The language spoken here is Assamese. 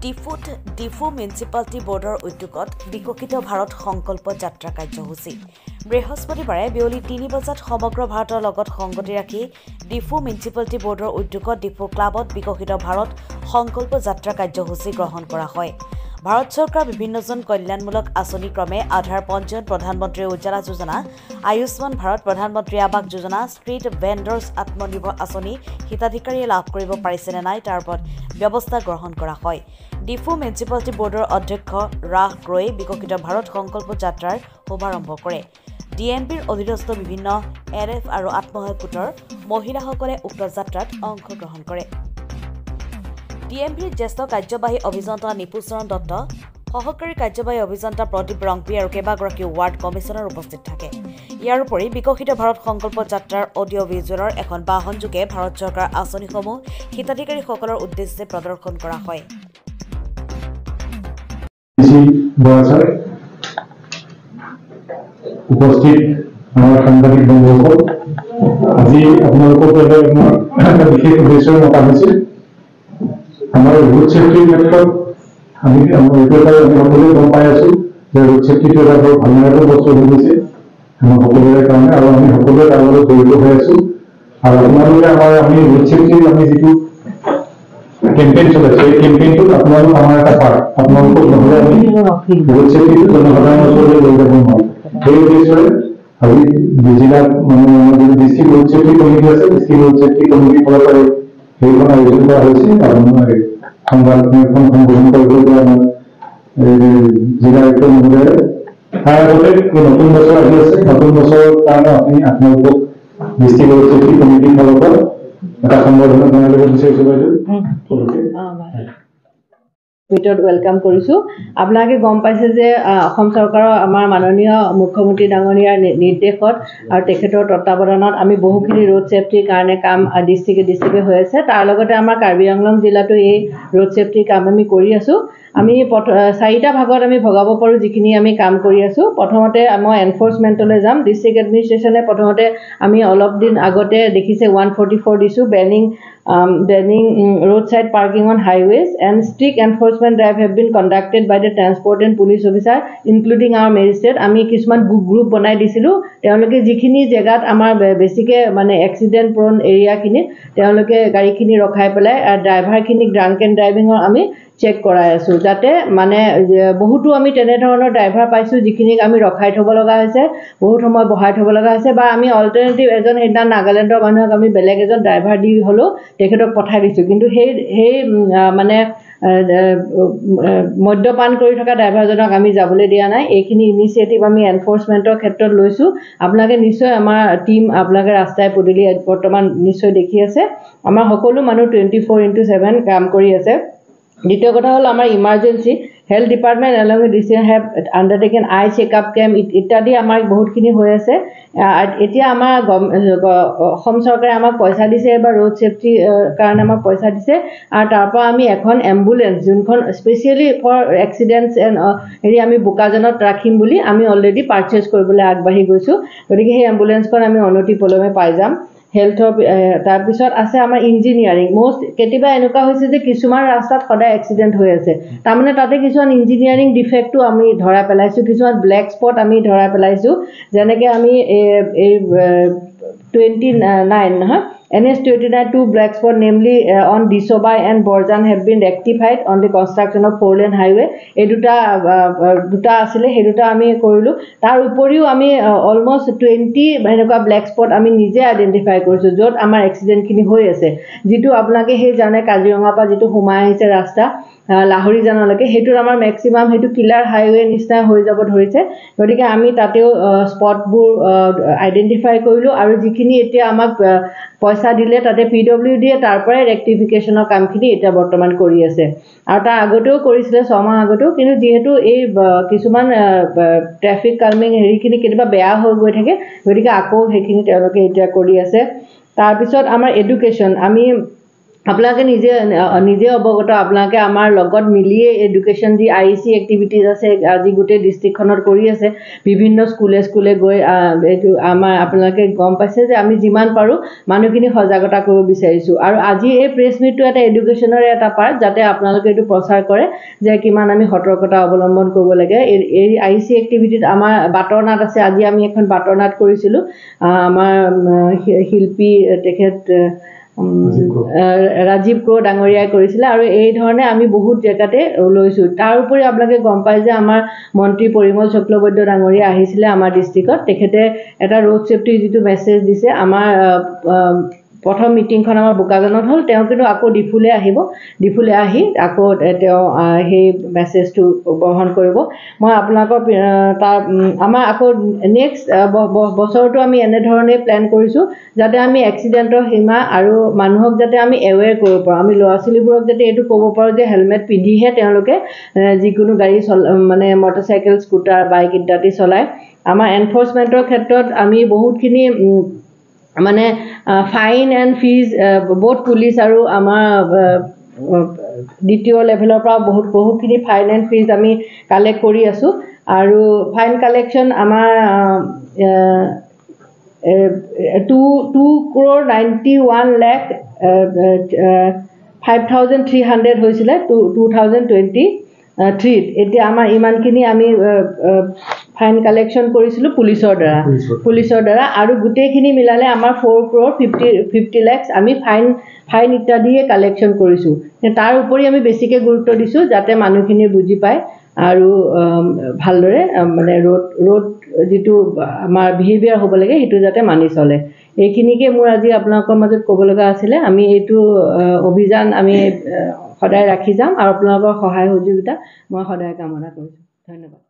ডিফুত ডিফু মিউনিচিপালিটি বোৰ্ডৰ উদ্যোগত বিকশিত ভাৰত সংকল্প যাত্ৰা কাৰ্যসূচী বৃহস্পতিবাৰে বিয়লি 3 বজাত সমগ্ৰ ভাৰতৰ লগত সংগতি ৰাখি ডিফু মিউনিচিপালিটি বোৰ্ডৰ উদ্যোগত ডিফু ক্লাবত বিকশিত ভাৰত সংকল্প যাত্ৰা কাৰ্যসূচী গ্ৰহণ কৰা হয়। ভাৰত চৰকাৰ বিভিন্নজন কল্যাণমূলক আঁচনি ক্ৰমে আধাৰ পঞ্জীয়ন প্ৰধানমন্ত্ৰী উজ্জ্বলা যোজনা আয়ুষ্মান ভাৰত প্ৰধানমন্ত্ৰী আৱাস যোজনা ষ্ট্ৰীট ভেণ্ডৰ্ছ আত্মনিৰ্ভৰ আঁচনি হিতাধিকাৰীয়ে লাভ কৰিব পাৰিছে নে নাই তাৰ ওপৰত ব্যৱস্থা গ্ৰহণ কৰা হয়। ডিফু মিউনিচিপালিটি বোৰ্ডৰ অধ্যক্ষ ৰাহ গ্ৰয়ে বিকশিত ভাৰত সংকল্প যাত্ৰাৰ শুভাৰম্ভ কৰে। ডিএমপিৰ অধীনস্থ বিভিন্ন এৰএফ আৰু আত্মসহায়ক গোটৰ মহিলাসকলে উক্ত যাত্ৰাত অংশগ্ৰহণ কৰে। ডিএমপিৰ জ্যেষ্ঠ কাৰ্যবাহী অভিযন্তা নিপুচৰণ দত্ত, সহকাৰী কাৰ্যবাহী অভিযন্তা প্ৰদীপ ৰংপি আৰু কেইবাগৰাকী ৱাৰ্ড কমিছনাৰ উপস্থিত থাকে। ইয়াৰ উপৰি বিকশিত ভাৰত সংকল্প যাত্ৰাৰ অডিঅ' ভিজুৱেলৰ এখন বাহনযোগে ভাৰত চৰকাৰৰ আঁচনিসমূহ হিতাধিকাৰীসকলৰ উদ্দেশ্যে প্ৰদৰ্শন কৰা হয়। উপস্থিত আমাৰ সাংবাদিক বন্ধুসকল, আজি আপোনালোকৰ পৰা এটা বিশেষ উদ্দেশ্যৰে মতা হৈছে। আমাৰ ৰোড ছেফটিৰ ক্ষেত্ৰত আমি সকলোৱে গম পাই আছো যে ৰোড ছেফটিটো এটা বৰ ভাল লগা বস্তু হৈ গৈছে আমাৰ সকলোৰে কাৰণে, আৰু আমি সকলোৱে তাৰ লগত জড়িত হৈ আছো। আৰু আপোনালোকে আমি ৰোড ছেফটিৰ আমি যিটো কেম্পেইন চলাইছো, এই কেম্পেইনটোত আপোনালোক আমাৰ এটা পাৰ্ট। আপোনালোকক নহ'লে আমি ৰোড ছেফটিটো জনসাধাৰণৰ ওচৰলৈ লৈ যাব নোৱাৰো। সেই উদ্দেশ্যৰে আজি জিলাত ডিষ্ট্ৰিক্ট ৰোড ছেফটি কমিটি আছে, ডিষ্ট্ৰিক্ট ৰোড ছেফটি কমিটিৰ ফালৰ পৰা সেইখন আয়োজন কৰা হৈছে। আপোনাৰ সংবাদখন সম্বোধন কৰিবলৈ আমাৰ জিলা আয়ুক্ত মহোদয়ে তাৰ আগতে নতুন বছৰ আহি আছে। নতুন বছৰৰ কাৰণে আপোনালোকক ডিষ্ট্ৰিক্ট ৰোড ছেফটি কমিটিৰ ফালৰ পৰা এটা সম্বৰ্ধনা জনাই দিব বিচাৰিছো বাইদেউ। ভিতৰত ৱেলকাম কৰিছো। আপোনালোকে গম পাইছে যে অসম চৰকাৰৰ আমাৰ মাননীয় মুখ্যমন্ত্ৰী ডাঙৰীয়াৰ নিৰ্দেশত আৰু তেখেতৰ তত্বাৱধানত আমি বহুখিনি ৰোড ছেফটিৰ কাৰণে কাম ডিষ্ট্ৰিক্টে হৈ আছে। তাৰ লগতে আমাৰ কাৰ্বি আংলং জিলাতো এই ৰোড ছেফটিৰ কাম আমি কৰি আছো। আমি 4টা ভাগত আমি ভগাব পাৰোঁ যিখিনি আমি কাম কৰি আছো। প্ৰথমতে মই এনফৰ্চমেণ্টলৈ যাম। ডিষ্ট্ৰিক্ট এডমিনিষ্ট্ৰেশ্যনে প্ৰথমতে আমি অলপ দিন আগতে দেখিছে 144 দিছোঁ benign roadside parking on highways, and strict enforcement drive have been conducted by the transport and police officer including our magistrate. আমি কিছুমান গ্ৰুপ বনাই দিছিলোঁ। তেওঁলোকে যিখিনি জেগাত আমাৰ বেছিকৈ মানে এক্সিডেণ্ট প্ৰন এৰিয়াখিনিত তেওঁলোকে গাড়ীখিনি ৰখাই পেলাই ড্ৰাইভাৰখিনিক ড্ৰাংক এণ্ড ড্ৰাইভিঙৰ আমি চেক কৰাই আছোঁ, যাতে মানে বহুতো আমি তেনেধৰণৰ ড্ৰাইভাৰ পাইছোঁ যিখিনিক আমি ৰখাই থ'ব লগা হৈছে, বহুত সময় বহাই থ'ব লগা হৈছে, বা আমি অল্টাৰনেটিভ এজন সেইদিনা নাগালেণ্ডৰ মানুহক আমি বেলেগ এজন ড্ৰাইভাৰ দি হ'লেও তেখেতক পঠাই দিছোঁ। কিন্তু সেই মানে মদ্যপান কৰি থকা ড্ৰাইভাৰজনক আমি যাবলৈ দিয়া নাই। এইখিনি ইনিচিয়েটিভ আমি এনফৰ্চমেণ্টৰ ক্ষেত্ৰত লৈছোঁ। আপোনালোকে নিশ্চয় আমাৰ টীম আপোনালোকে ৰাস্তাই পদূলি বৰ্তমান নিশ্চয় দেখি আছে। আমাৰ সকলো মানুহ 24/7 কাম কৰি আছে। দ্বিতীয় কথা হ'ল আমাৰ emergency health department along with DC have undertaken eye checkup camp ইত্যাদি আমাৰ বহুতখিনি হৈ আছে। এতিয়া আমাৰ অসম চৰকাৰে আমাক পইচা দিছে বা ৰোড ছেফটিৰ কাৰণে আমাক পইচা দিছে, আৰু তাৰ পৰা আমি এখন এম্বুলেঞ্চ যোনখন স্পেচিয়েলি ফৰ এক্সিডেণ্টছ এণ্ড আমি বোকাজানত ৰাখিম বুলি আমি অলৰেডি পাৰ্চেছ কৰিবলৈ আগবাঢ়ি গৈছোঁ। গতিকে সেই এম্বুলেঞ্চখন আমি অনতি পলমে পাই যাম। হেল্থৰ তাৰপিছত আছে আমাৰ ইঞ্জিনিয়াৰিং। কেতিয়াবা এনেকুৱা হৈছে যে কিছুমান ৰাস্তাত সদায় এক্সিডেণ্ট হৈ আছে, তাৰমানে তাতে কিছুমান ইঞ্জিনিয়াৰিং ডিফেক্টটো আমি ধৰাই পেলাইছোঁ, কিছুমান ব্লেক স্পট আমি ধৰাই পেলাইছোঁ। যেনেকৈ আমি এই 29 নহয় NH 29 2 black spot namely on Disobai and Borjan have been rectified on the construction of 4-lane highway. এই দুটা আছিলে, সেই দুটা আমি কৰিলোঁ। তাৰ উপৰিও আমি অলমষ্ট 20 এনেকুৱা ব্লেক স্পট আমি নিজে আইডেণ্টিফাই কৰিছোঁ য'ত আমাৰ এক্সিডেণ্টখিনি হৈ আছে। যিটো আপোনালোকে সেই জানে কাজিৰঙাৰ পৰা যিটো সোমাই আহিছে ৰাস্তা লাহৰীজানলৈকে, সেইটোৰ আমাৰ মেক্সিমাম সেইটো কিলাৰ হাইৱে নিচিনা হৈ যাব ধৰিছে। গতিকে আমি তাতেও স্পটবোৰ আইডেণ্টিফাই কৰিলোঁ, আৰু যিখিনি এতিয়া আমাক পইচা দিলে তাতে PWDয়ে তাৰ পৰাই ৰেক্টিফিকেশ্যনৰ কামখিনি এতিয়া বৰ্তমান কৰি আছে, আৰু তাৰ আগতেও কৰিছিলে 6 মাহ আগতেও। কিন্তু যিহেতু এই কিছুমান ট্ৰেফিক কালমিং হেৰিখিনি কেতিয়াবা বেয়া হৈ গৈ থাকে, গতিকে আকৌ সেইখিনি তেওঁলোকে এতিয়া কৰি আছে। তাৰপিছত আমাৰ এডুকেশ্যন, আমি আপোনালোকে নিজে অৱগত আপোনালোকে আমাৰ লগত মিলিয়ে এডুকেশ্যন যি IEC এক্টিভিটিজ আছে আজি গোটেই ডিষ্ট্ৰিক্টখনত কৰি আছে বিভিন্ন স্কুলে গৈ এইটো আমাৰ আপোনালোকে গম পাইছে যে আমি যিমান পাৰোঁ মানুহখিনি সজাগতা কৰিব বিচাৰিছোঁ আৰু আজি এই প্ৰেছ মিটটো এটা এডুকেশ্যনৰ এটা পাৰ্ট যাতে আপোনালোকে এইটো প্ৰচাৰ কৰে যে কিমান আমি সতৰ্কতা অৱলম্বন কৰিব লাগে এই IEC এক্টিভিটিত আমাৰ বাটৰ নাট আছে আজি আমি এখন বাটৰ নাট কৰিছিলোঁ আমাৰ শিল্পী তেখেত ৰাজীৱ ক্ৰ ডাঙৰীয়াই কৰিছিলে আৰু এই ধৰণে আমি বহুত জেগাতে লৈছোঁ তাৰ উপৰি আপোনালোকে গম পায় যে আমাৰ মন্ত্ৰী পৰিমল চক্ৰৱৰ্তী ডাঙৰীয়া আহিছিলে আমাৰ ডিষ্ট্ৰিক্টত তেখেতে এটা ৰোড সেফটি যিটো মেছেজ দিছে আমাৰ প্ৰথম মিটিংখন আমাৰ বোকাজানত হ'ল তেওঁ কিন্তু আকৌ ডিফুলে আহি আকৌ তেওঁ সেই মেছেজটো গ্ৰহণ কৰিব মই আপোনালোকৰ তাৰ আমাৰ আকৌ নেক্সট বছৰটো আমি এনেধৰণে প্লেন কৰিছোঁ যাতে আমি এক্সিডেণ্টৰ সীমা আৰু মানুহক যাতে আমি এৱেৰ কৰিব পাৰোঁ আমি ল'ৰা ছোৱালীবোৰক যাতে এইটো ক'ব পাৰোঁ যে হেলমেট পিন্ধিহে তেওঁলোকে যিকোনো গাড়ী মানে মটৰচাইকেল স্কুটাৰ বাইক ইত্যাদি চলায় আমাৰ এনফৰ্চমেণ্টৰ ক্ষেত্ৰত আমি বহুতখিনি মানে ফাইন এণ্ড ফিজ বহুত পুলিচ আৰু আমাৰ দ্বিতীয় লেভেলৰ পৰা বহুতখিনি ফাইন এণ্ড ফিজ আমি কালেক্ট কৰি আছোঁ আৰু ফাইন কালেকশ্যন আমাৰ 2,91,05,300 হৈছিলে 2023 এতিয়া আমাৰ ইমানখিনি আমি ফাইন কালেকশ্যন কৰিছিলোঁ পুলিচৰ দ্বাৰা আৰু গোটেইখিনি মিলালে আমাৰ 4,50 lakhs আমি ফাইন ইত্যাদিয়ে কালেকশ্যন কৰিছোঁ তাৰ উপৰি আমি বেছিকৈ গুৰুত্ব দিছোঁ যাতে মানুহখিনি বুজি পায় আৰু ভালদৰে মানে ৰোড যিটো আমাৰ বিহেভিয়াৰ হ'ব লাগে সেইটো যাতে মানি চলে এইখিনিকে মোৰ আজি আপোনালোকৰ মাজত ক'ব লগা আছিলে আমি এইটো অভিযান আমি সদায় ৰাখি যাম আৰু আপোনালোকৰ সহায় সহযোগিতা মই সদায় কামনা কৰিছোঁ ধন্যবাদ